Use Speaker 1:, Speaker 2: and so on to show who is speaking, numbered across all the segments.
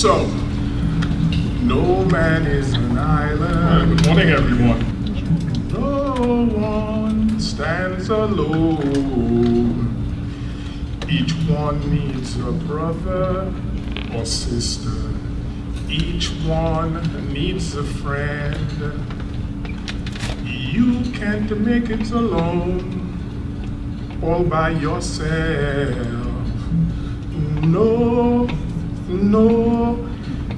Speaker 1: So, no man is an island. Good morning, everyone. No one stands alone. Each one needs a brother or sister. Each one needs a friend. You can't make it alone, all by yourself. No,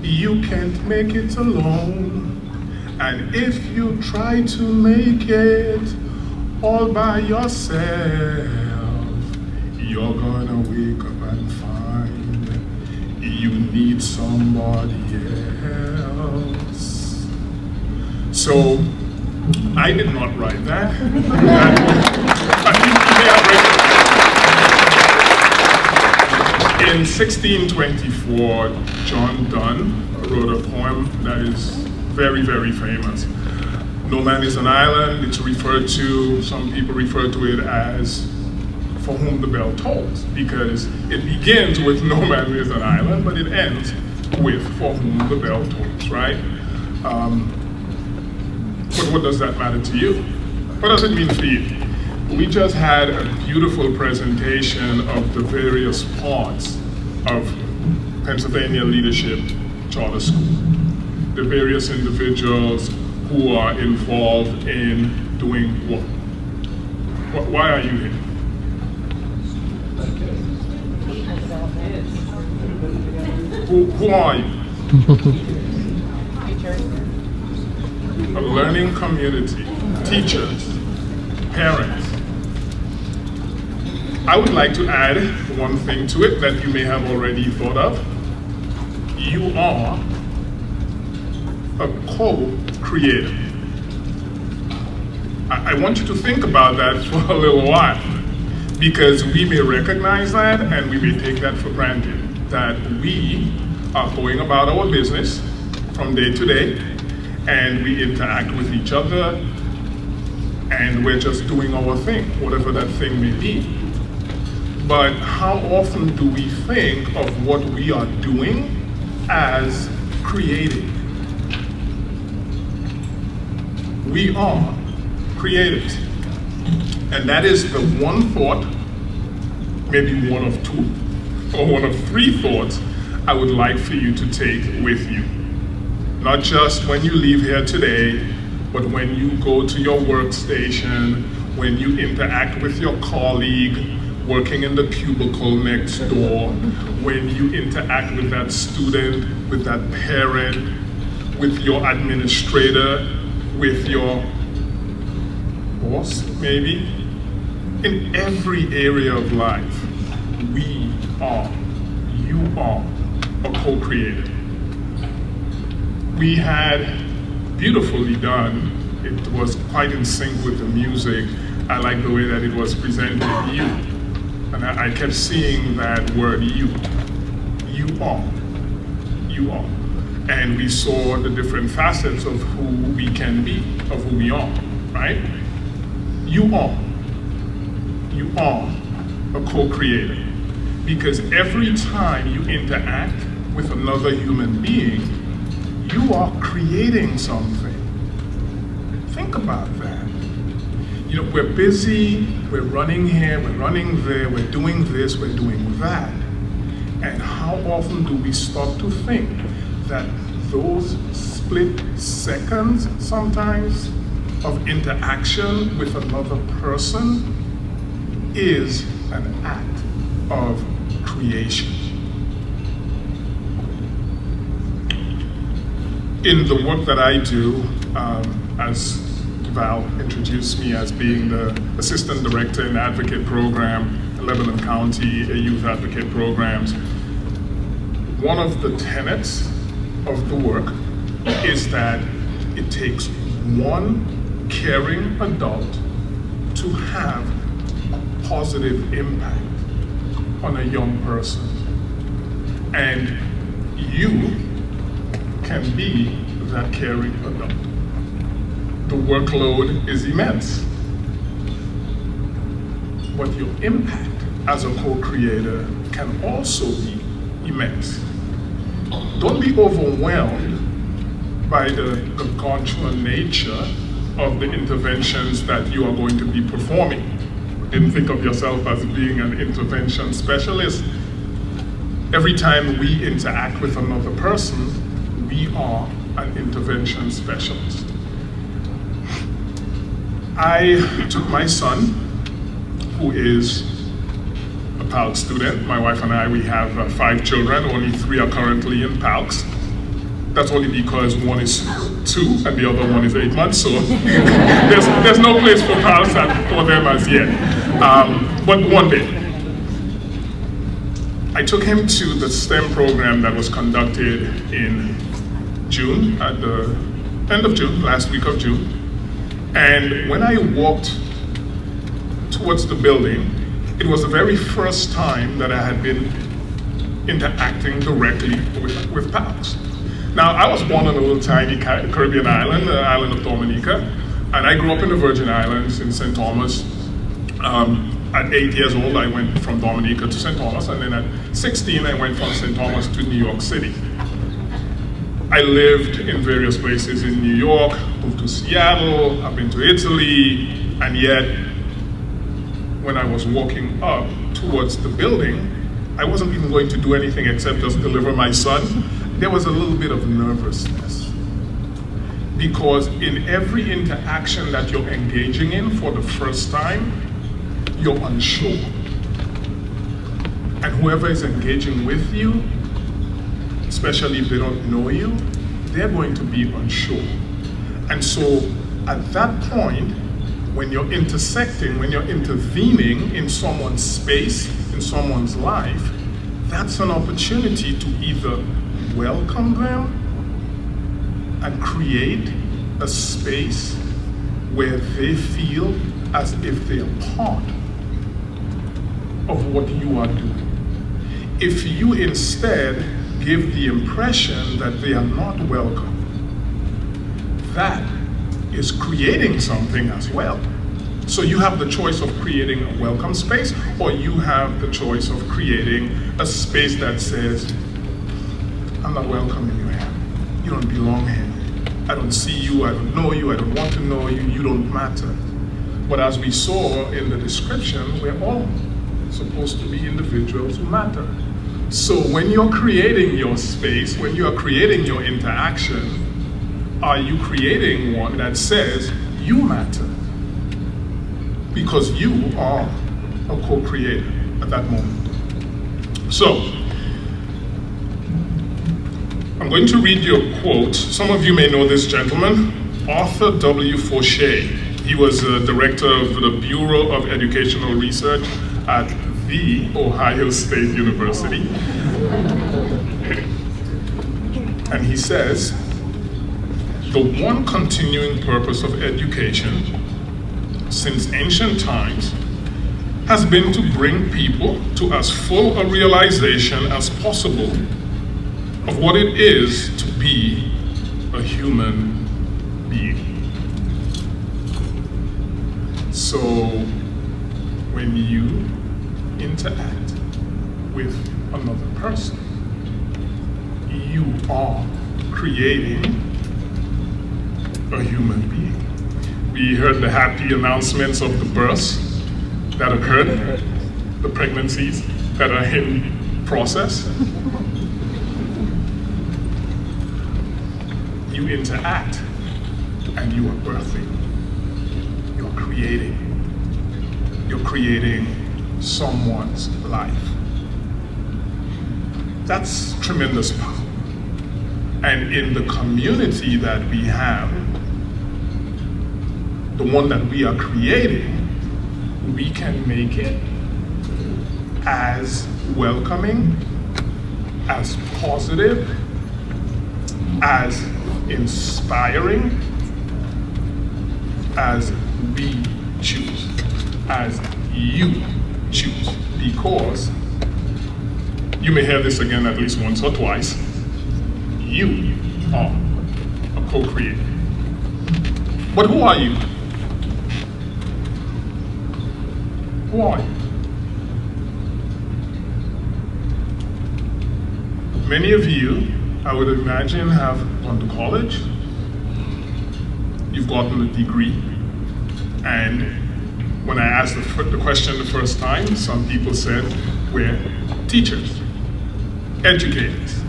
Speaker 1: you can't make it alone. And if you try to make it all by yourself, you're gonna wake up and find you need somebody else. So, I did not write that. In 1624, John Donne wrote a poem that is very, very famous. No Man is an Island. It's referred to, some people refer to it as For Whom the Bell Tolls, because it begins with No Man is an Island, but it ends with For Whom the Bell Tolls, right? But what does that matter to you? What does it mean for you? We just had a beautiful presentation of the various parts of Pennsylvania Leadership Charter School. The various individuals who are involved in doing what? Why are you here? Who are you? A learning community, teachers, parents. I would like to add one thing to it that you may have already thought of. You are a co-creator. I want you to think about that for a little while, because we may recognize that and we may take that for granted, that we are going about our business from day to day, and we interact with each other, and we're just doing our thing, whatever that thing may be. But how often do we think of what we are doing as creating? We are creators. And that is the one thought, maybe one of two, or one of three thoughts I would like for you to take with you. Not just when you leave here today, but when you go to your workstation, when you interact with your colleague working in the cubicle next door, when you interact with that student, with that parent, with your administrator, with your boss, maybe. In every area of life, you are a co-creator. We had beautifully done, it was quite in sync with the music. I like the way that it was presented, you. And I kept seeing that word, you. You are. And we saw the different facets of who we can be, of who we are, right? You are a co-creator. Because every time you interact with another human being, you are creating something. Think about that. You know, we're busy, we're running here, we're running there, we're doing this, we're doing that. And how often do we stop to think that those split seconds sometimes of interaction with another person is an act of creation? In the work that I do, as Val introduced me as being the Assistant Director in the Advocate Program, Lebanon County Youth Advocate Programs, one of the tenets of the work is that it takes one caring adult to have a positive impact on a young person. And you can be that caring adult. The workload is immense, but your impact as a co-creator can also be immense. don't be overwhelmed by the gargantuan nature of the interventions that you are going to be performing. Didn't think of yourself as being an intervention specialist. Every time we interact with another person, we are an intervention specialist. I took my son, who is a PALCS student. My wife and I, we have 5 children. Only 3 are currently in PALCS. That's only because one is 2 and the other one is 8 months, so there's no place for PALCS for them as yet. But one day, I took him to the STEM program that was conducted in June, at the end of June, last week of June. And when I walked towards the building, it was the very first time that I had been interacting directly with PALCS. Now, I was born on a little tiny Caribbean island, the island of Dominica, and I grew up in the Virgin Islands in St. Thomas. At 8 years old, I went from Dominica to St. Thomas, and then at 16, I went from St. Thomas to New York City. I lived in various places in New York, moved to Seattle, I've been to Italy, and yet, when I was walking up towards the building, I wasn't even going to do anything except just deliver my son. There was a little bit of nervousness. Because in every interaction that you're engaging in for the first time, you're unsure. And whoever is engaging with you, especially if they don't know you, they're going to be unsure. And so at that point, when you're intersecting, when you're intervening in someone's space, in someone's life, that's an opportunity to either welcome them and create a space where they feel as if they are part of what you are doing. If you instead give the impression that they are not welcome, that is creating something as well. So you have the choice of creating a welcome space, or you have the choice of creating a space that says, I'm not welcoming you here. You don't belong here. I don't see you, I don't know you, I don't want to know you, you don't matter. But as we saw in the description, we're all supposed to be individuals who matter. So when you're creating your space, when you are creating your interaction, are you creating one that says you matter? Because you are a co-creator at that moment. So, I'm going to read you a quote. Some of you may know this gentleman, Arthur W. Fauché. He was a director of the Bureau of Educational Research at the Ohio State University. And he says, the one continuing purpose of education since ancient times has been to bring people to as full a realization as possible of what it is to be a human being. So when you interact with another person, you are creating a human being. We heard the happy announcements of the births that occurred, the pregnancies that are in process. You interact and you are birthing. You're creating someone's life. That's tremendous power. And in the community that we have, the one that we are creating, we can make it as welcoming, as positive, as inspiring as we choose, as you choose. Because you may hear this again at least once or twice, you are a co-creator. But who are you? Who are you? Many of you I would imagine have gone to college, you've gotten a degree, and when I asked the question the first time, some people said, we're teachers, educators.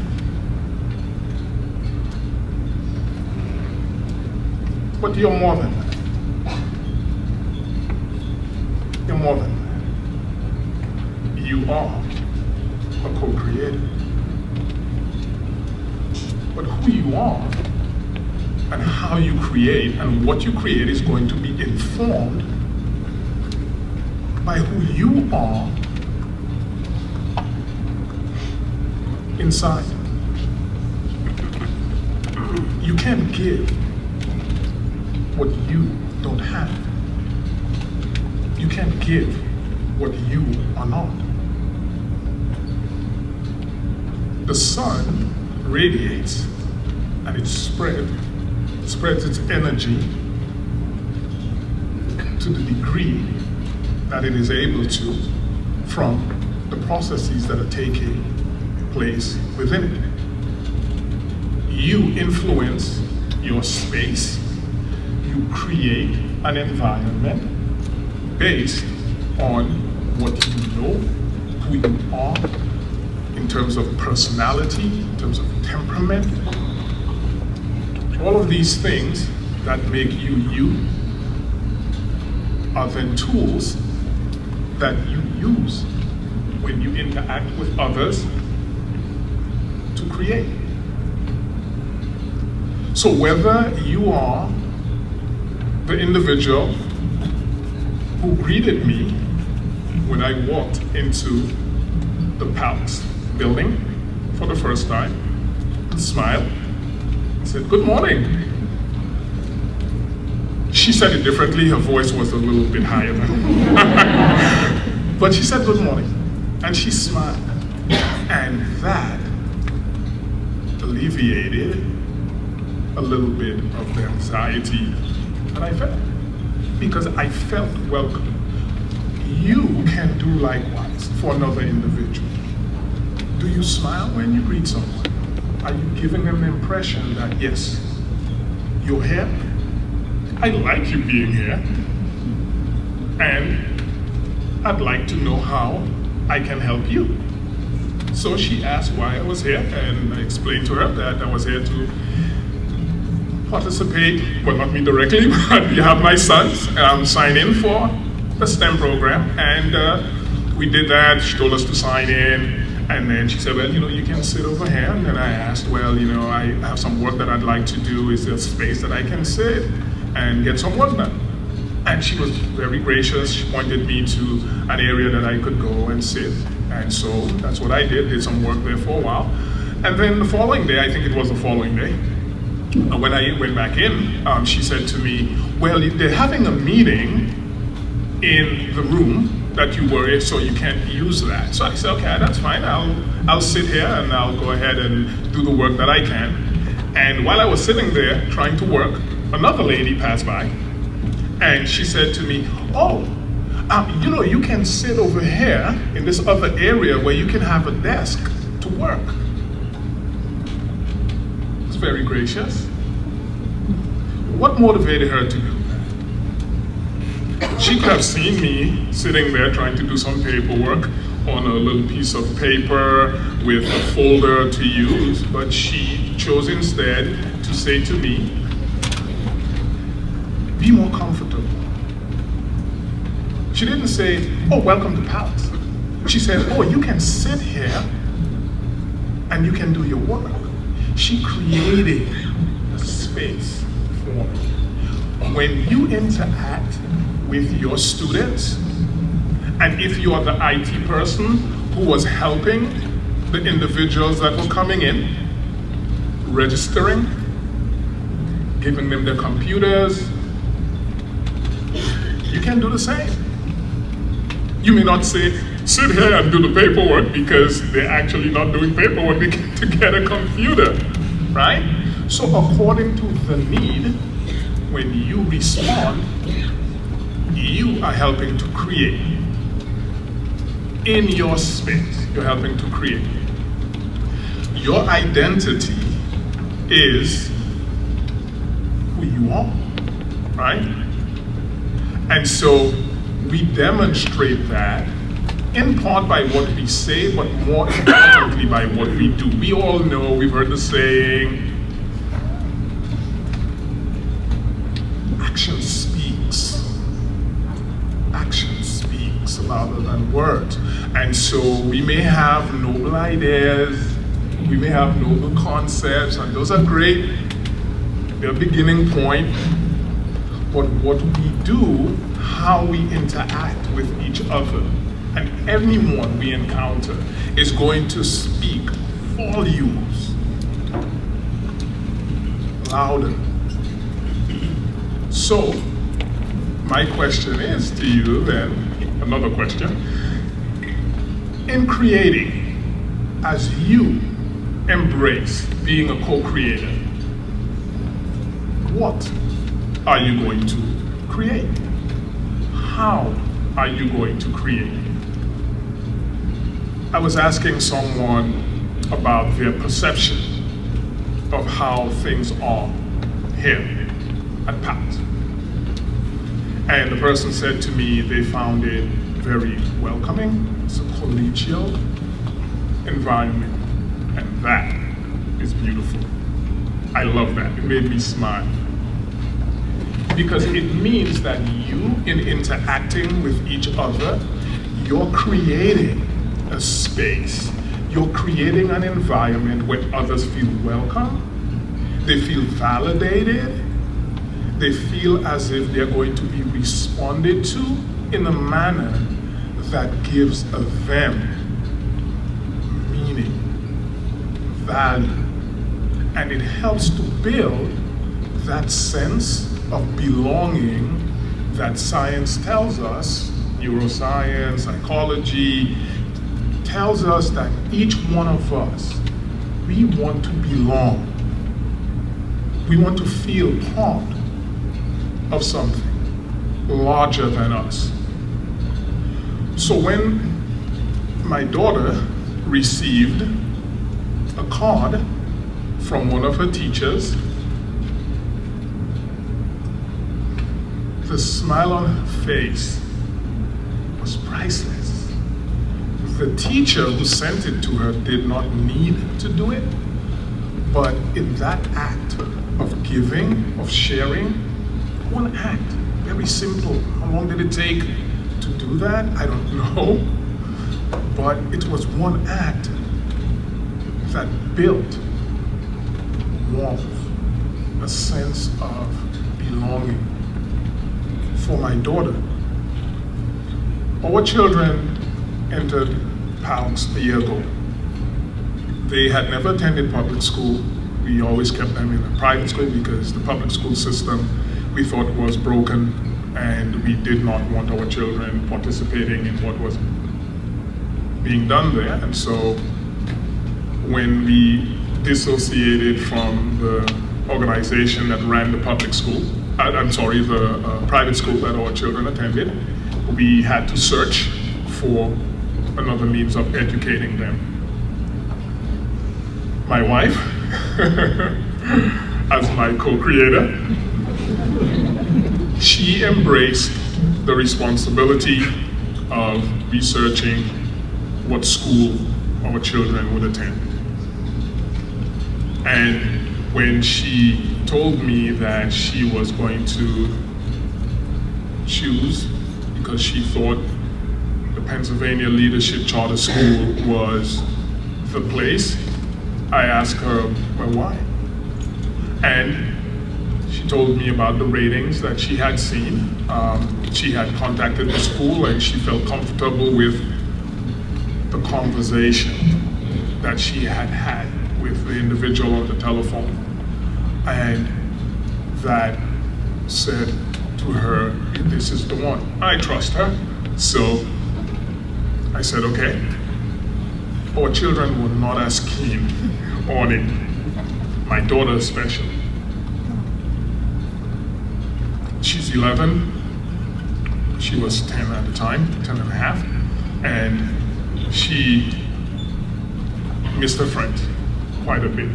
Speaker 1: But you're more than that. You're more than that. You are a co-creator. But who you are and how you create and what you create is going to be informed by who you are inside. You can't give what you don't have. You can't give what you are not. The sun radiates and it spreads its energy to the degree that it is able to from the processes that are taking place within it. You influence your space. You create an environment based on what you know, who you are, in terms of personality, in terms of temperament. All of these things that make you you are then tools that you use when you interact with others to create. So whether you are the individual who greeted me when I walked into the PALCS building for the first time, and smiled, and said, "Good morning." She said it differently, her voice was a little bit higher than but she said, "Good morning," and she smiled. And that alleviated a little bit of the anxiety that I felt, because I felt welcome. You can do likewise for another individual. Do you smile when you greet someone? Are you giving them the impression that, yes, you're here? I like you being here. And I'd like to know how I can help you. So she asked why I was here, and I explained to her that I was here to participate, well, not me directly, but we have my sons sign in for the STEM program, and we did that. She told us to sign in, and then she said, well, you can sit over here. And then I asked, well, I have some work that I'd like to do. Is there space that I can sit and get some work done? And she was very gracious. She pointed me to an area that I could go and sit. And so that's what I did some work there for a while. And then the following day, I think it was the following day, when I went back in, she said to me, well, they're having a meeting in the room that you were in, so you can't use that. So I said, okay, that's fine. I'll sit here and I'll go ahead and do the work that I can. And while I was sitting there trying to work, another lady passed by, and she said to me, oh, you can sit over here in this other area where you can have a desk to work. It's very gracious. What motivated her to do that? She could have seen me sitting there trying to do some paperwork on a little piece of paper with a folder to use, but she chose instead to say to me, be more comfortable. She didn't say, oh, welcome to PALCS. She said, oh, you can sit here and you can do your work. She created a space for me. When you interact with your students, and if you are the IT person who was helping the individuals that were coming in, registering, giving them their computers, you can do the same. You may not say, sit here and do the paperwork, because they're actually not doing paperwork to get a computer, right? So according to the need, when you respond, you are helping to create. In your space, you're helping to create. Your identity is who you are, right? And so we demonstrate that in part by what we say, but more importantly by what we do. We all know, we've heard the saying, action speaks. Action speaks louder than words. And so we may have noble ideas, we may have noble concepts, and those are great. They're a beginning point. But what we do, how we interact with each other, and anyone we encounter is going to speak volumes louder. So, my question is to you then, another question. In creating, as you embrace being a co-creator, what are you going to create? How are you going to create? I was asking someone about their perception of how things are here at PALCS. And the person said to me they found it very welcoming. It's a collegial environment. And that is beautiful. I love that. It made me smile. Because it means that you, in interacting with each other, you're creating a space. You're creating an environment where others feel welcome, they feel validated, they feel as if they're going to be responded to in a manner that gives them meaning, value, and it helps to build that sense of belonging that science tells us, neuroscience, psychology, tells us that each one of us, we want to belong. We want to feel part of something larger than us. So when my daughter received a card from one of her teachers, the smile on her face was priceless. The teacher who sent it to her did not need to do it, but in that act of giving, of sharing, one act, very simple. How long did it take to do that? I don't know, but it was one act that built warmth, a sense of belonging for my daughter. Our children entered PALCS a year ago. They had never attended public school. We always kept them in a private school because the public school system we thought was broken, and we did not want our children participating in what was being done there. And so when we dissociated from the organization that ran the public school, the private school that our children attended, we had to search for another means of educating them. My wife, as my co-creator, she embraced the responsibility of researching what school our children would attend. And when she told me that she was going to choose, because she thought the Pennsylvania Leadership Charter School was the place, I asked her, well, why? And she told me about the ratings that she had seen. She had contacted the school and she felt comfortable with the conversation that she had had with the individual on the telephone. And that said to her, this is the one. I trust her. So I said, okay. Our children were not as keen on it. My daughter especially. She's 11. She was 10 at the time, 10 and a half. And she missed her friends quite a bit.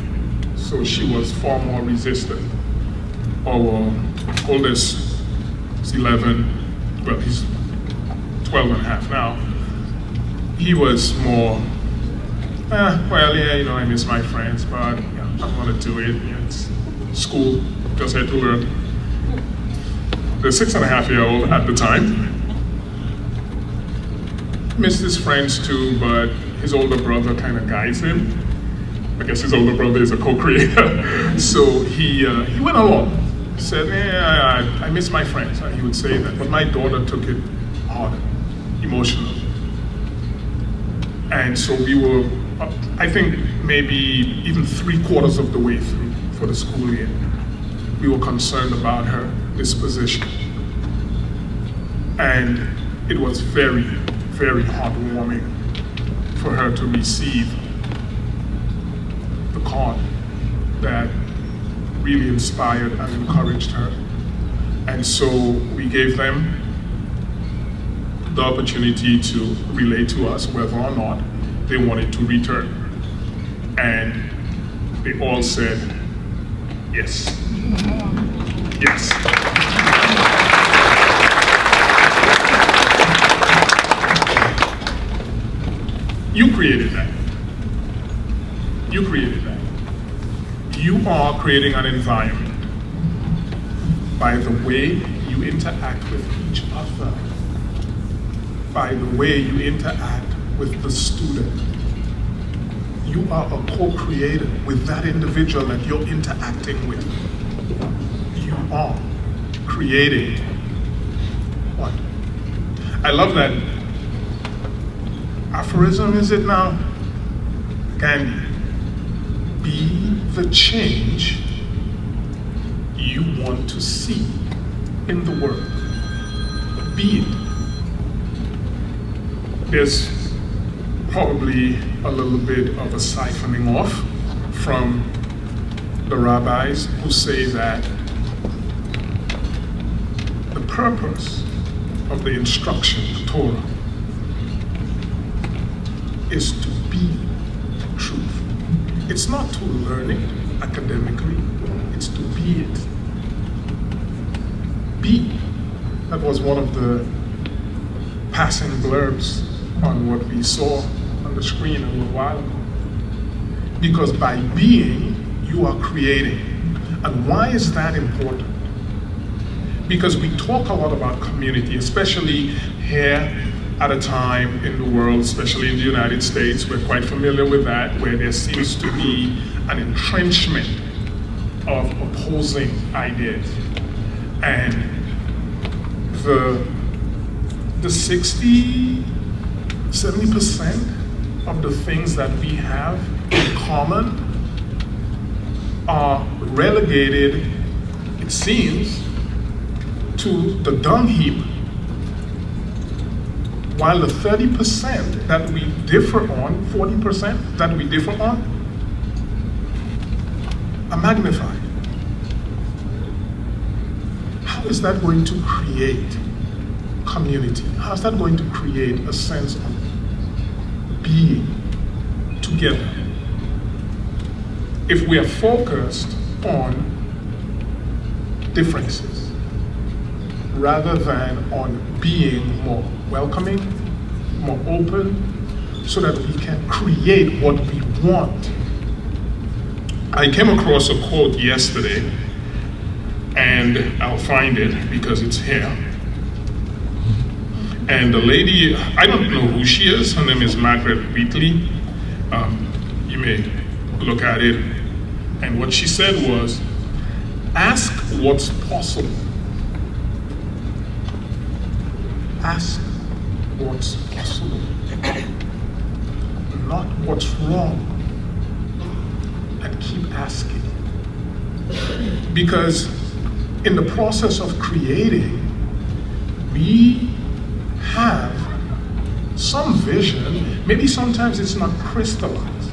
Speaker 1: so she was far more resistant. Our oldest is 11, well, he's 12 and a half now. He was more, well, yeah, you know, I miss my friends, but yeah, I'm gonna do it. Yeah, it's school, just had to learn. The 6.5-year-old at the time missed his friends too, but his older brother kind of guides him. I guess his older brother is a co-creator. So he went along. He said, yeah, I miss my friends. He would say that. But my daughter took it hard, emotionally. And so we were, I think, maybe even 3/4 of the way through for the school year. We were concerned about her disposition. And it was very, very heartwarming for her to receive the card that really inspired and encouraged her. And so we gave them the opportunity to relate to us whether or not they wanted to return. And they all said, yes. Yes. You created that. You created that. You are creating an environment by the way you interact with each other, by the way you interact with the student. You are a co-creator with that individual that you're interacting with. You are creating what? I love that aphorism, is it now? Gandhi. Be the change you want to see in the world. Be it. There's probably a little bit of a siphoning off from the rabbis who say that the purpose of the instruction, the Torah, is to be truth. It's not to learn it academically, it's to be it. Be. That was one of the passing blurbs on what we saw on the screen a little while ago. Because by being, you are creating. And why is that important? Because we talk a lot about community, especially here at a time in the world, especially in the United States. We're quite familiar with that, where there seems to be an entrenchment of opposing ideas. And the 60, 70% of the things that we have in common are relegated, it seems, to the dung heap, while the 30% that we differ on, 40% that we differ on, are magnified. How is that going to create community? How is that going to create a sense of being together? If we are focused on differences rather than on being more welcoming, more open, so that we can create what we want. I came across a quote yesterday, and I'll find it because it's here. And the lady, I don't know who she is, her name is Margaret Wheatley. You may look at it. And what she said was, ask what's possible. Ask what's possible, not what's wrong, and keep asking. Because in the process of creating, we have some vision. Maybe sometimes it's not crystallized.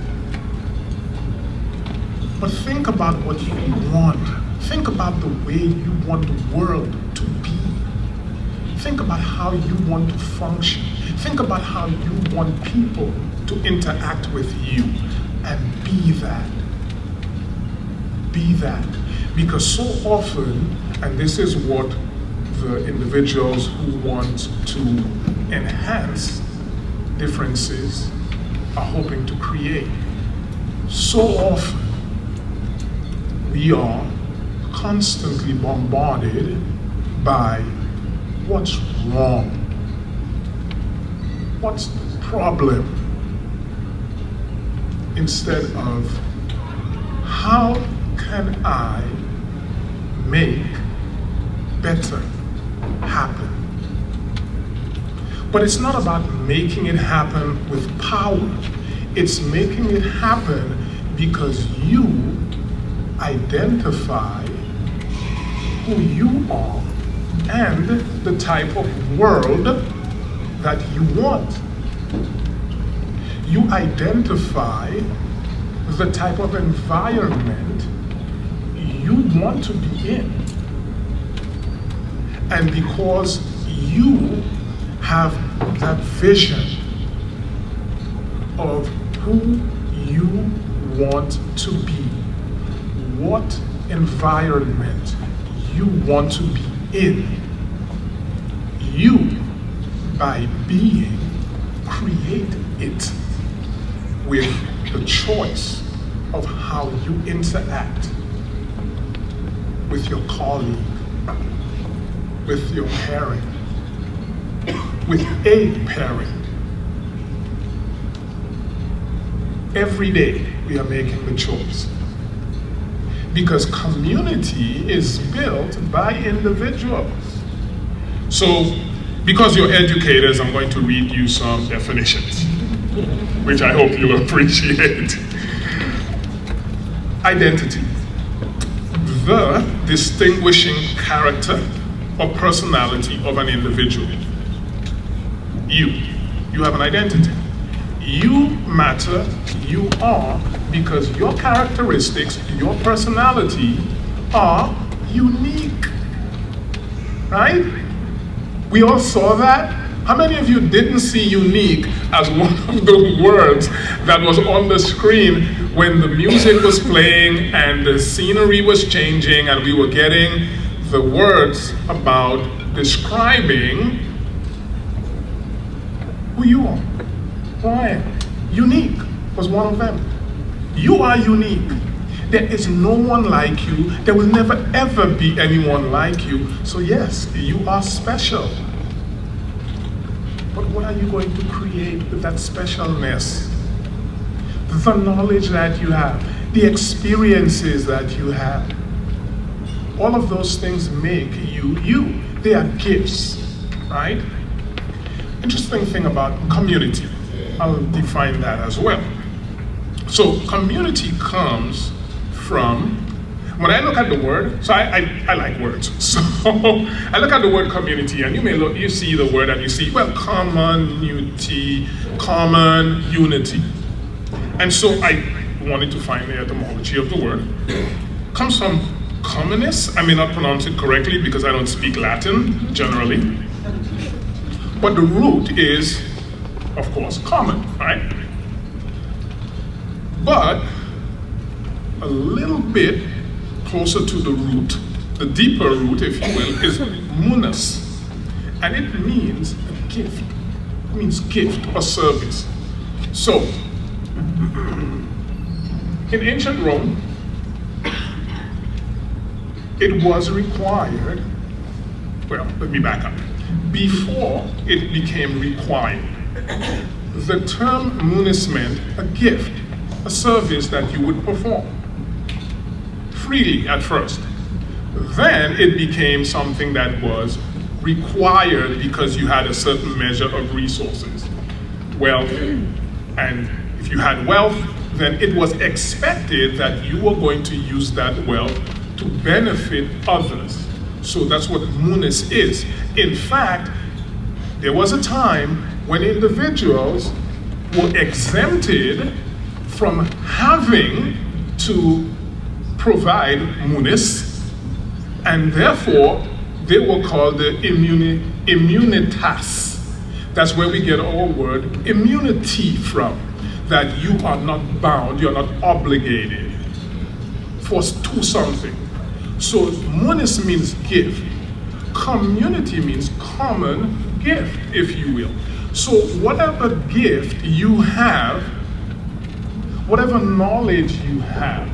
Speaker 1: But think about what you want. Think about the way you want the world to be. Think about how you want to function. Think about how you want people to interact with you, and be that. be that. Because so often, and this is what the individuals who want to enhance differences are hoping to create. So often, we are constantly bombarded by what's wrong, what's the problem, instead of how can I make better happen. But it's not about making it happen with power. It's making it happen because you identify who you are and the type of world that you want. You identify the type of environment you want to be in. And because you have that vision of who you want to be, what environment you want to be in, you, by being, create it with the choice of how you interact with your colleague, with your parent, with a parent. Every day we are making the choice. Because community is built by individuals. So, because you're educators, I'm going to read you some definitions, which I hope you'll appreciate. Identity: the distinguishing character or personality of an individual. You have an identity. You matter, you are, because your characteristics, your personality are unique, right? We all saw that. How many of you didn't see unique as one of the words that was on the screen when the music was playing and the scenery was changing and we were getting the words about describing who you are, who I am? Unique was one of them. You are unique. There is no one like you. There will never ever be anyone like you. So yes, you are special. But what are you going to create with that specialness? The knowledge that you have, the experiences that you have. All of those things make you you. They are gifts, right? Interesting thing about community. I'll define that as well. So community comes from, when I look at the word, so I like words. So I look at the word community and you see the word and you see, well, community, common, unity. And so I wanted to find the etymology of the word. Comes from communis. I may not pronounce it correctly because I don't speak Latin generally. But the root is, of course, common, right? But a little bit closer to the root, the deeper root, if you will, is munus. And it means a gift. It means gift or service. So, in ancient Rome, it was required, well, let me back up. Before it became required, the term munus meant a gift, a service that you would perform freely at first. Then it became something that was required because you had a certain measure of resources, wealth, and if you had wealth, then it was expected that you were going to use that wealth to benefit others. So that's what munus is. In fact, there was a time when individuals were exempted from having to provide munus, and therefore they were called the immunitas. That's where we get our word immunity from, that you are not bound, you're not obligated to something. So monis means gift. Community means common gift, if you will. So whatever gift you have, whatever knowledge you have,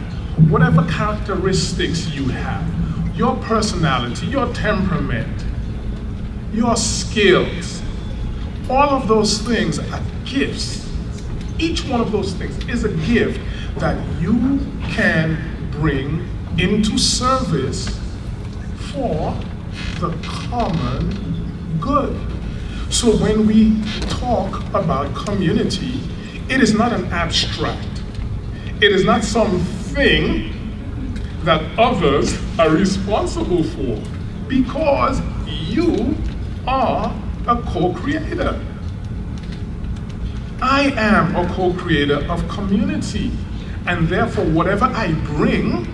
Speaker 1: whatever characteristics you have, your personality, your temperament, your skills, all of those things are gifts. Each one of those things is a gift that you can bring into service for the common good. So when we talk about community, it is not an abstract. It is not something that others are responsible for, because you are a co-creator. I am a co-creator of community, and therefore whatever I bring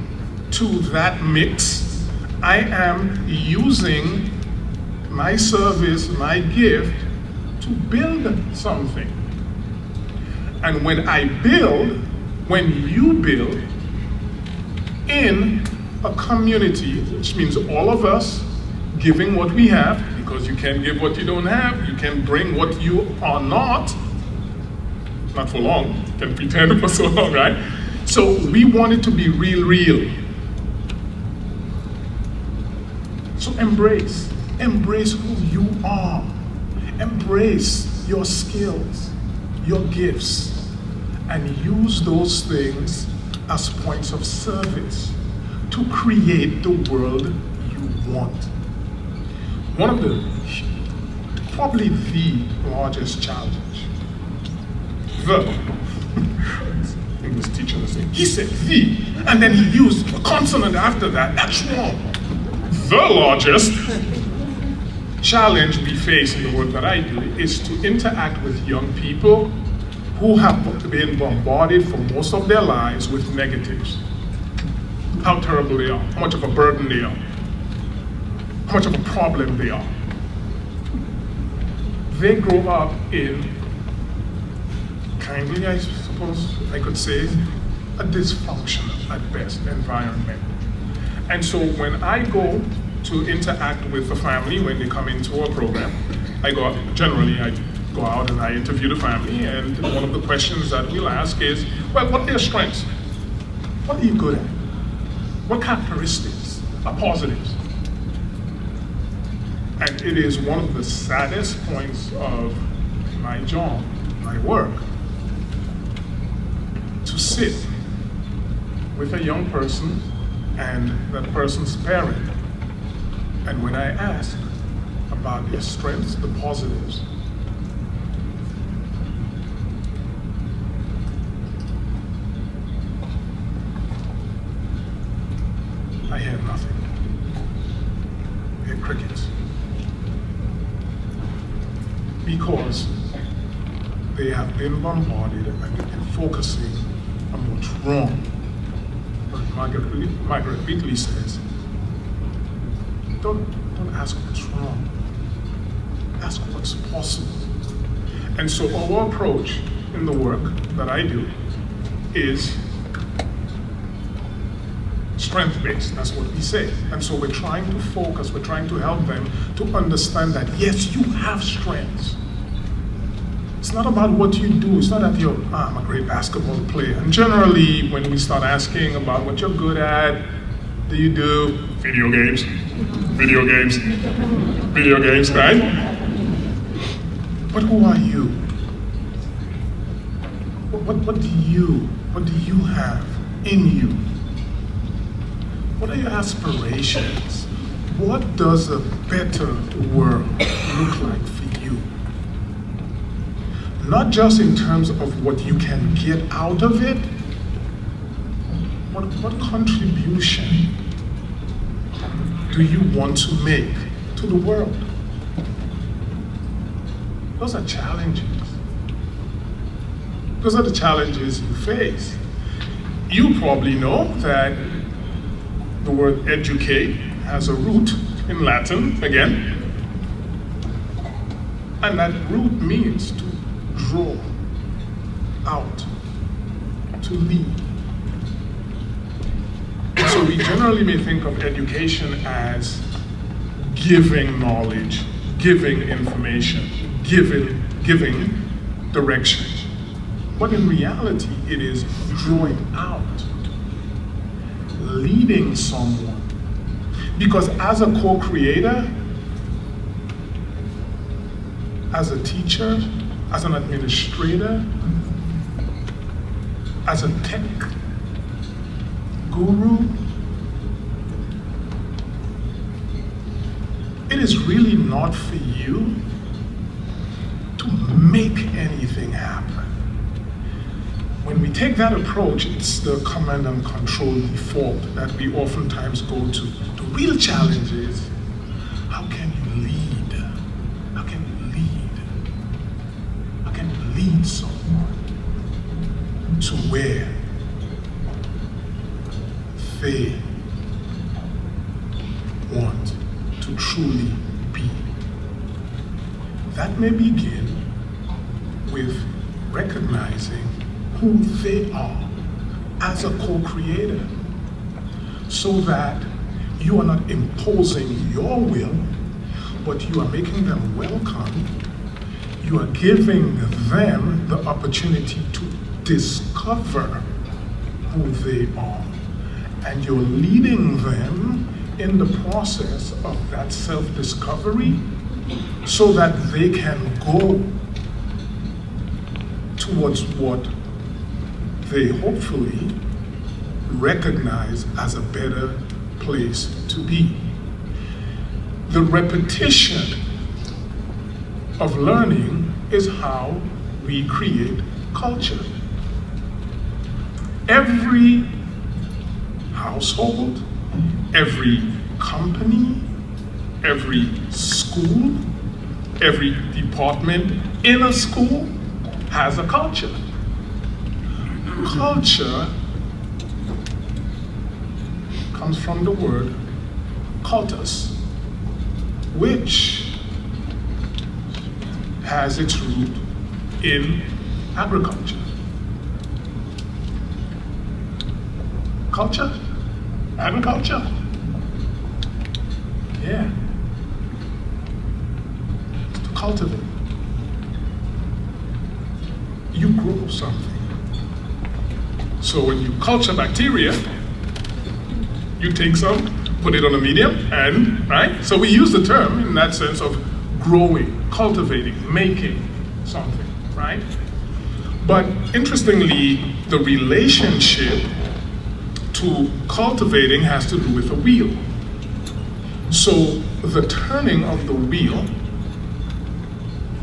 Speaker 1: to that mix, I am using my service, my gift, to build something. And when I build, when you build in a community, which means all of us giving what we have, because you can't give what you don't have, you can bring what you are not for long, you can pretend for so long, right? So we want it to be real. So embrace who you are. Embrace your skills, your gifts, and use those things as points of service to create the world you want. One of the, probably the largest challenge, English teacher was saying, he said the, and then he used a consonant after that. That's wrong. The largest challenge we face in the work that I do is to interact with young people who have been bombarded for most of their lives with negatives. How terrible they are, how much of a burden they are, how much of a problem they are. They grow up in, kindly I suppose I could say, a dysfunctional at best environment. And so when I go to interact with the family when they come into a program, I go out and I interview the family, and one of the questions that we'll ask is, well, what are their strengths? What are you good at? What characteristics are positives? And it is one of the saddest points of my job, my work, to sit with a young person and that person's parent. And when I ask about their strengths, the positives, I hear nothing. I hear crickets. Because they have been bombarded and been focusing on what's wrong. But Margaret Beatley says, don't ask what's wrong. Ask what's possible. And so our approach in the work that I do is strength-based, that's what we say. And so we're trying to focus, we're trying to help them to understand that, yes, you have strengths. It's not about what you do, it's not that I'm a great basketball player. And generally, when we start asking about what you're good at, do you do video games, right? But who are you? What do you have in you? What are your aspirations? What does a better world look like for you? Not just in terms of what you can get out of it, but what contribution do you want to make to the world? Those are challenges. Those are the challenges you face. You probably know that the word educate has a root in Latin, again, and that root means to draw out, to lead. So we generally may think of education as giving knowledge, giving information, giving direction. But in reality, it is drawing out, leading someone. Because as a co-creator, as a teacher, as an administrator, as a tech guru, it is really not for you to make anything happen. When we take that approach, it's the command and control default that we oftentimes go to. The real challenge is, how can you lead? How can you lead? How can you lead someone to where they want to truly be? That may begin with recognizing who they are as a co-creator, so that you are not imposing your will, but you are making them welcome. You are giving them the opportunity to discover who they are, and you're leading them in the process of that self-discovery so that they can go towards what they hopefully recognize as a better place to be. The repetition of learning is how we create culture. Every household, every company, every school, every department in a school has a culture. Culture comes from the word cultus, which has its root in agriculture. Culture? Agriculture? Yeah. To cultivate. You grow something. So when you culture bacteria, you take some, put it on a medium, and, right? So we use the term in that sense of growing, cultivating, making something, right? But interestingly, the relationship to cultivating has to do with a wheel. So the turning of the wheel,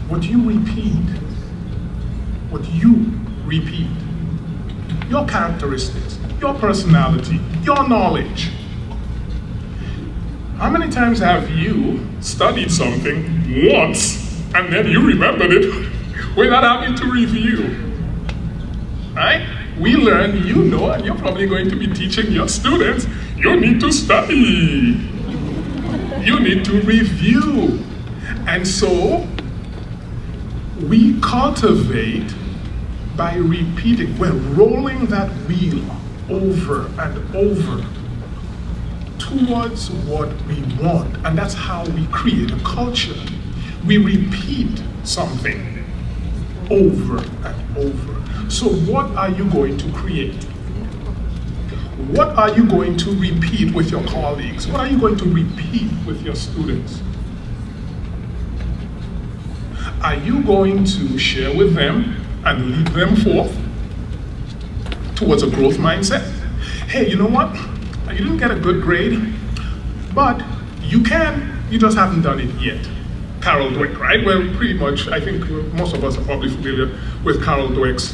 Speaker 1: what you repeat, your characteristics, your personality, your knowledge. How many times have you studied something once and then you remembered it without having to review? Right? We learn, you know, and you're probably going to be teaching your students, you need to study. You need to review. And so we cultivate by repeating. We're rolling that wheel over and over towards what we want. And that's how we create a culture. We repeat something over and over. So what are you going to create? What are you going to repeat with your colleagues? What are you going to repeat with your students? Are you going to share with them and lead them forth towards a growth mindset? Hey, you know what? You didn't get a good grade, but you just haven't done it yet. Carol Dweck, right? Well, pretty much, I think most of us are probably familiar with Carol Dweck's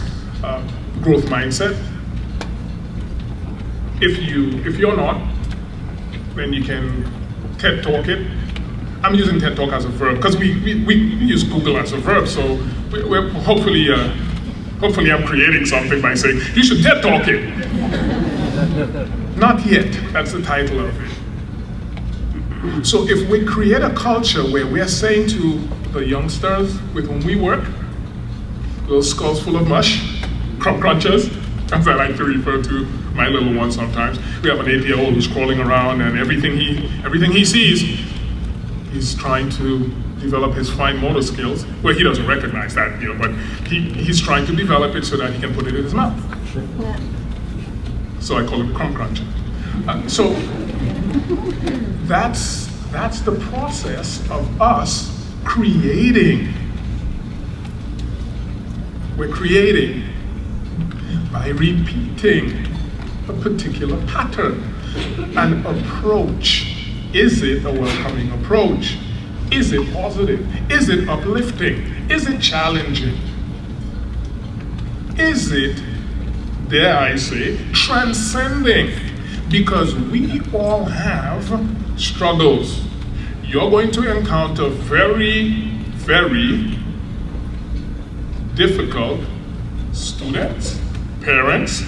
Speaker 1: growth mindset. If you're not, then you can TED Talk it. I'm using TED Talk as a verb because we use Google as a verb, so we're hopefully I'm creating something by saying, you should TED Talk it. Not yet, that's the title of it. So if we create a culture where we're saying to the youngsters with whom we work, those skulls full of mush, crop crunchers, as I like to refer to my little one sometimes. We have an 8-year-old who's crawling around, and everything he sees, he's trying to develop his fine motor skills. Well, he doesn't recognize that, but he's trying to develop it so that he can put it in his mouth.
Speaker 2: Yeah.
Speaker 1: So I call it crumb crunching. So that's the process of us creating. We're creating by repeating a particular pattern, an approach. Is it a welcoming approach? Is it positive? Is it uplifting? Is it challenging? Is it, dare I say, transcending? Because we all have struggles. You're going to encounter very, very difficult students, parents,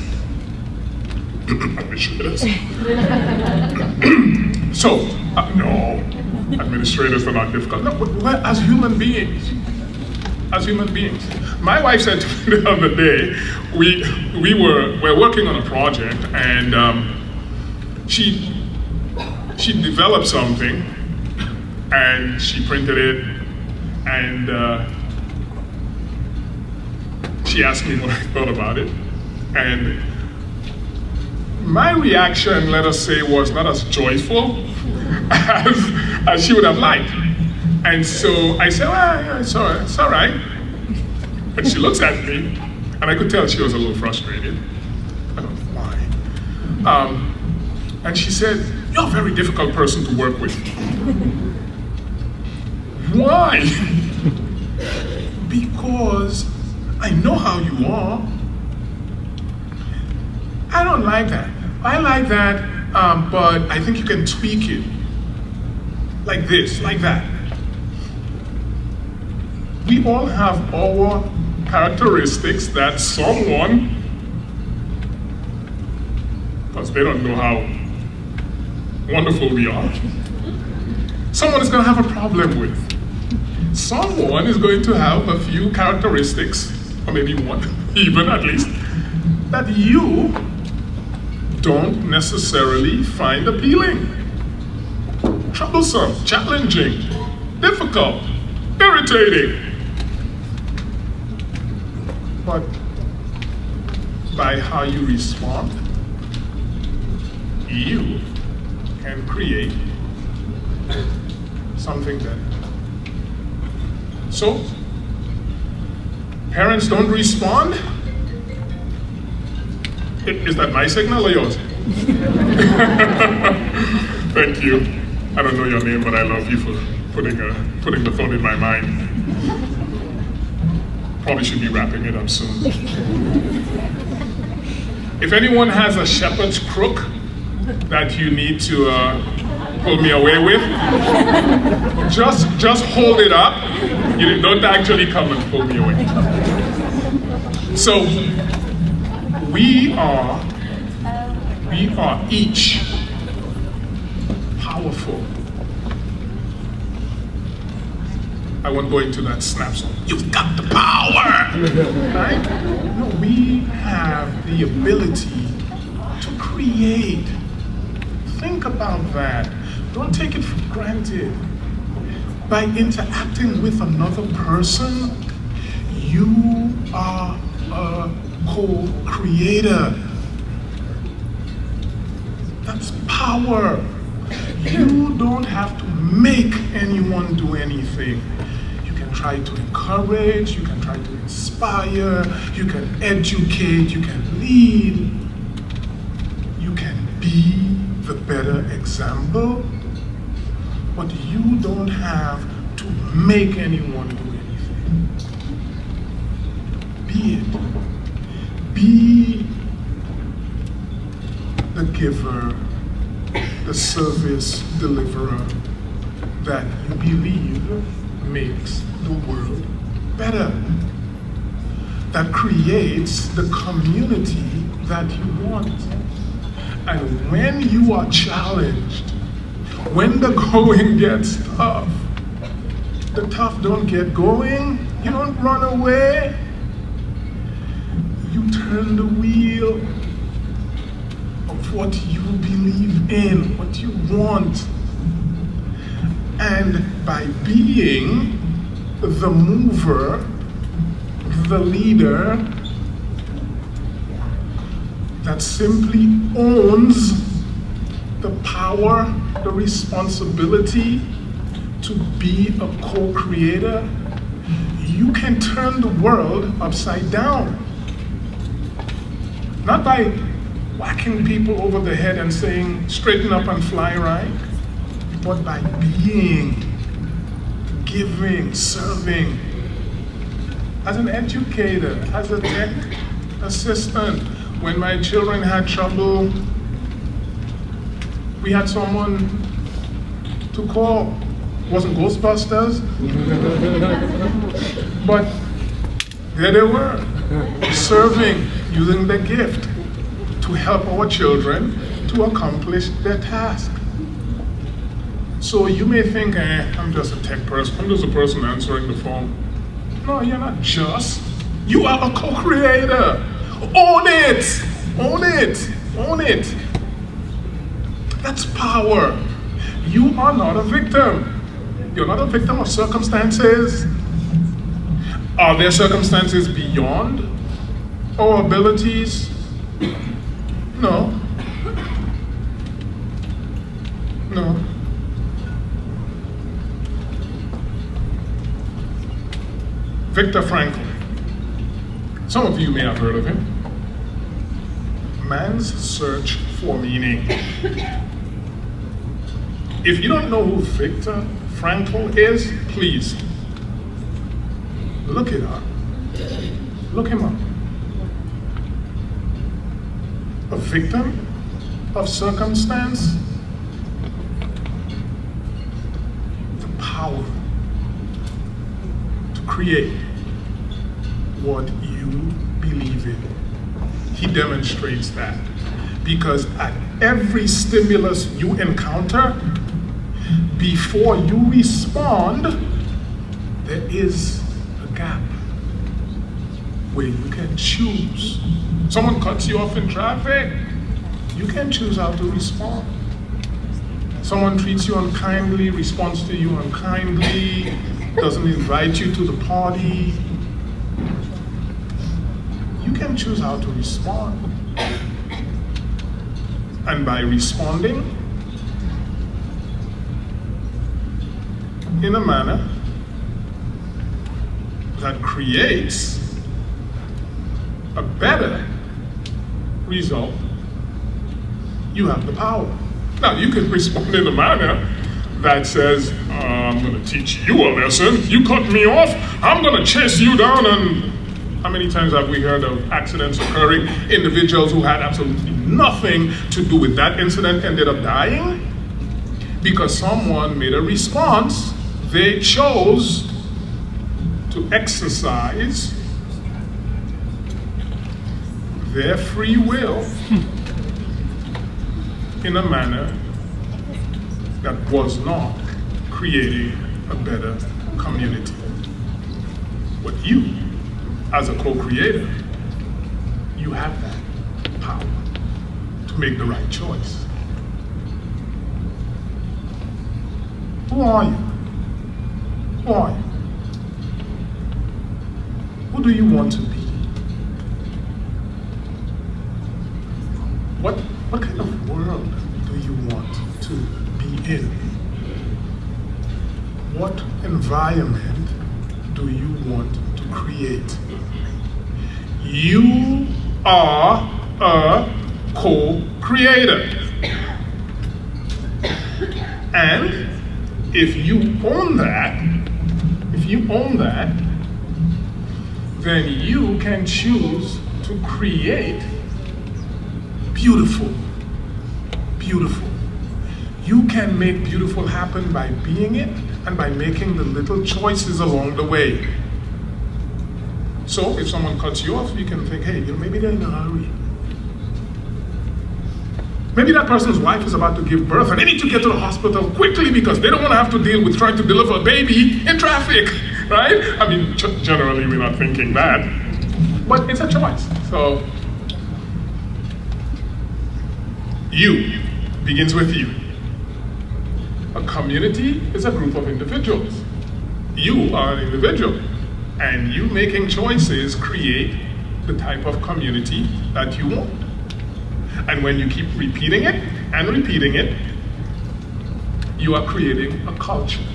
Speaker 1: administrators. So, no, administrators are not difficult. No, we're as human beings. As human beings. My wife said to me the other day, we're working on a project, and she developed something, and she printed it, and she asked me what I thought about it, and my reaction, let us say, was not as joyful as she would have liked. And so I said, well, yeah, it's all right. And she looks at me, and I could tell she was a little frustrated. I don't know why. And she said, you're a very difficult person to work with. Why? Because I know how you are. I don't like that. I like that, but I think you can tweak it. Like this, like that. We all have our characteristics that someone, because they don't know how wonderful we are, someone is going to have a problem with. Someone is going to have a few characteristics, or maybe one, even at least, that you don't necessarily find appealing, troublesome, challenging, difficult, irritating. But by how you respond, you can create something better. So, parents don't respond. Is that my signal or yours? Thank you. I don't know your name, but I love you for putting the thought in my mind. Probably should be wrapping it up soon. If anyone has a shepherd's crook that you need to pull me away with, just hold it up. You don't actually come and pull me away. So we are each powerful. I won't go into that snap song. You've got the power, right? No, we have the ability to create. Think about that. Don't take it for granted. By interacting with another person, you are a co-creator. That's power. You don't have to make anyone do anything. You can try to encourage, you can try to inspire, you can educate, you can lead. You can be the better example, but you don't have to make anyone do anything. Be it. Be the giver, the service deliverer that you believe makes the world better, that creates the community that you want. And when you are challenged, when the going gets tough, the tough don't get going, you don't run away, you turn the wheel of what you believe in, what you want. And by being the mover, the leader that simply owns the power, the responsibility to be a co-creator, you can turn the world upside down. Not by whacking people over the head and saying, straighten up and fly right, but by being, giving, serving. As an educator, as a tech assistant, when my children had trouble, we had someone to call. It wasn't Ghostbusters, but there they were, serving, using their gift to help our children to accomplish their task. So you may think, I'm just a tech person, I'm just a person answering the phone. No, you're not just. You are a co-creator. Own it, own it, own it. That's power. You are not a victim. You're not a victim of circumstances. Are there circumstances beyond our abilities? No. No. Viktor Frankl. Some of you may have heard of him. Man's search for meaning. If you don't know who Viktor Frankl is, please look it up. Look him up. A victim of circumstance, the power to create what you believe in. He demonstrates that because at every stimulus you encounter, before you respond, there is a gap where you can choose. Someone cuts you off in traffic, you can choose how to respond. Someone treats you unkindly, responds to you unkindly, doesn't invite you to the party. You can choose how to respond. And by responding in a manner that creates a better result, you have the power. Now, you can respond in a manner that says, I'm going to teach you a lesson. You cut me off, I'm going to chase you down. And how many times have we heard of accidents occurring? Individuals who had absolutely nothing to do with that incident ended up dying because someone made a response. They chose to exercise their free will in a manner that was not creating a better community. But you, as a co-creator, you have that power to make the right choice. Who are you? Who are you? Who do you want to be? What kind of world do you want to be in? What environment do you want to create? You are a co-creator. And if you own that, then you can choose to create beautiful. Beautiful. You can make beautiful happen by being it and by making the little choices along the way. So if someone cuts you off, you can think, hey, maybe they're in a hurry. Maybe that person's wife is about to give birth and they need to get to the hospital quickly because they don't want to have to deal with trying to deliver a baby in traffic, right? I mean, generally we're not thinking that, but it's a choice. So You begins with you. A community is a group of individuals. You are an individual, and you making choices create the type of community that you want. And when you keep repeating it and repeating it, you are creating a culture.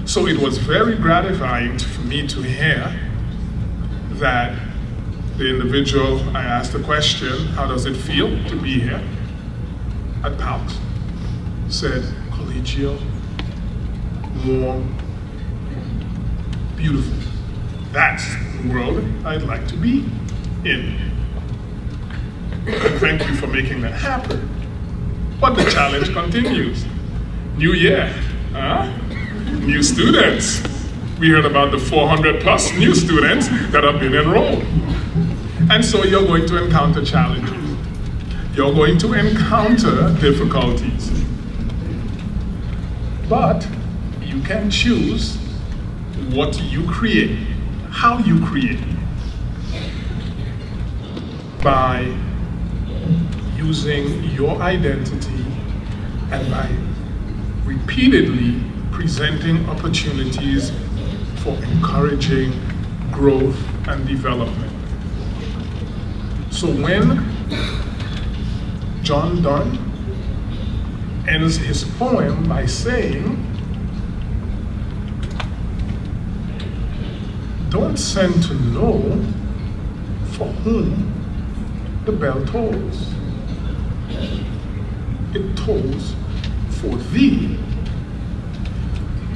Speaker 1: So it was very gratifying for me to hear that the individual I asked the question, how does it feel to be here at PALCS, said collegial, warm, beautiful. That's the world I'd like to be in. And thank you for making that happen. But the challenge continues. New year, new students. We heard about the 400 plus new students that have been enrolled. And so you're going to encounter challenges. You're going to encounter difficulties. But you can choose what you create, how you create, by using your identity and by repeatedly presenting opportunities for encouraging growth and development. So when John Donne ends his poem by saying, don't send to know for whom the bell tolls. It tolls for thee.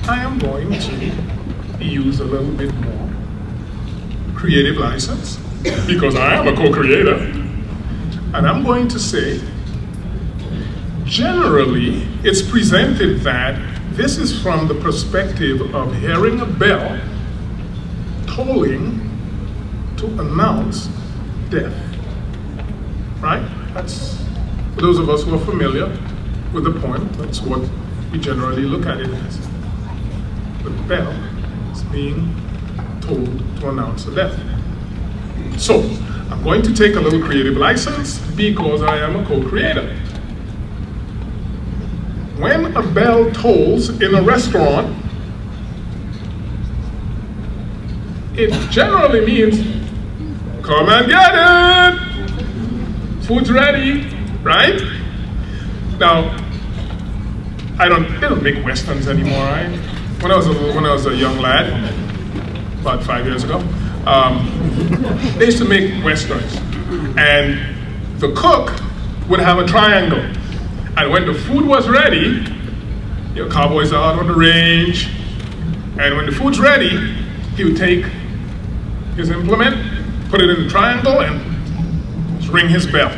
Speaker 1: I am going to use a little bit more creative license because I am a co-creator. And I'm going to say, generally, it's presented that this is from the perspective of hearing a bell tolling to announce death, right? That's, for those of us who are familiar with the poem, that's what we generally look at it as. The bell is being tolled to announce a death. So, I'm going to take a little creative license because I am a co-creator. When a bell tolls in a restaurant, it generally means, come and get it! Food's ready, right? Now, they don't make Westerns anymore, right? When I was a young lad, about 5 years ago, they used to make Westerns. And the cook would have a triangle. And when the food was ready, your cowboys are out on the range, and when the food's ready, he would take his implement, put it in the triangle, and ring his bell.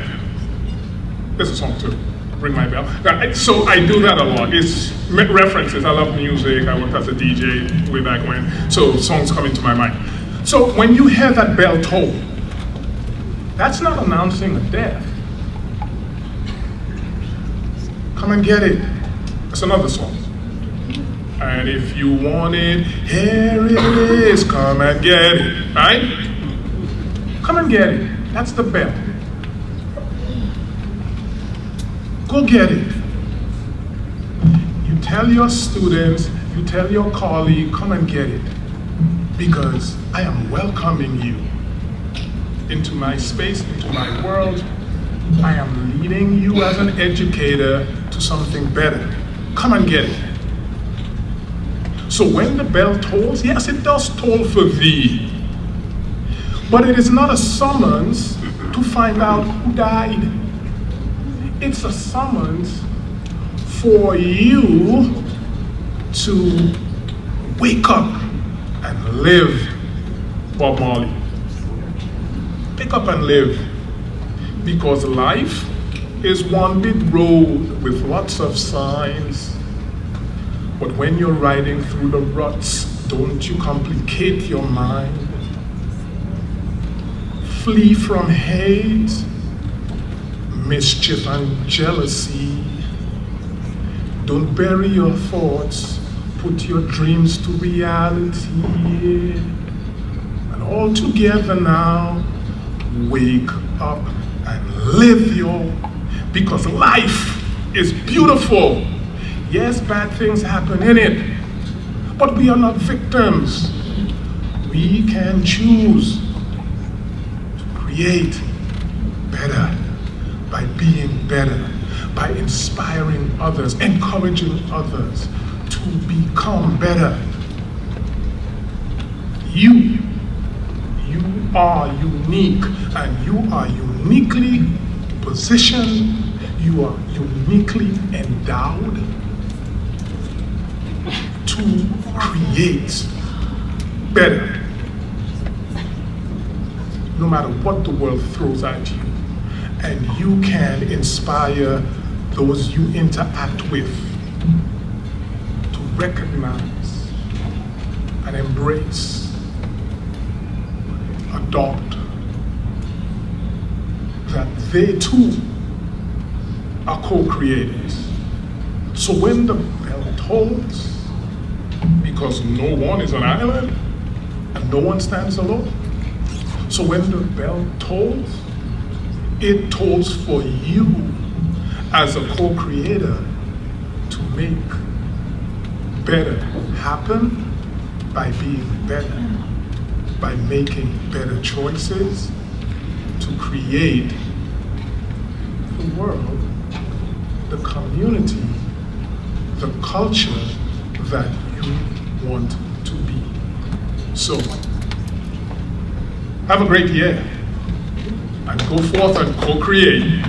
Speaker 1: There's a song too, Ring My Bell. So I do that a lot. It's references. I love music. I worked as a DJ way back when, so songs come into my mind. So when you hear that bell toll, that's not announcing a death. Come and get it. That's another song. And if you want it, here it is. Come and get it, right? Come and get it. That's the bell. Go get it. You tell your students, you tell your colleague, come and get it. Because I am welcoming you into my space, into my world. I am leading you as an educator to something better. Come and get it. So when the bell tolls, yes, it does toll for thee. But it is not a summons to find out who died. It's a summons for you to wake up and live, Bob Marley. Pick up and live. Because life is one big road with lots of signs. But when you're riding through the ruts, don't you complicate your mind. Flee from hate, mischief and jealousy. Don't bury your thoughts, put your dreams to reality. And all together now, wake up and live your because life is beautiful. Yes, bad things happen in it, but we are not victims. We can choose to create better by being better, by inspiring others, encouraging others to become better. You are unique, and you are uniquely positioned, you are uniquely endowed to create better. No matter what the world throws at you, and you can inspire those you interact with to recognize and embrace, adopt, that they too are co-creators. So when the bell tolls, because no one is an island and no one stands alone, so when the bell tolls, it tolls for you as a co-creator to make better happen by being better, by making better choices to create the world, the community, the culture that you want to be. So, have a great year and go forth and co-create.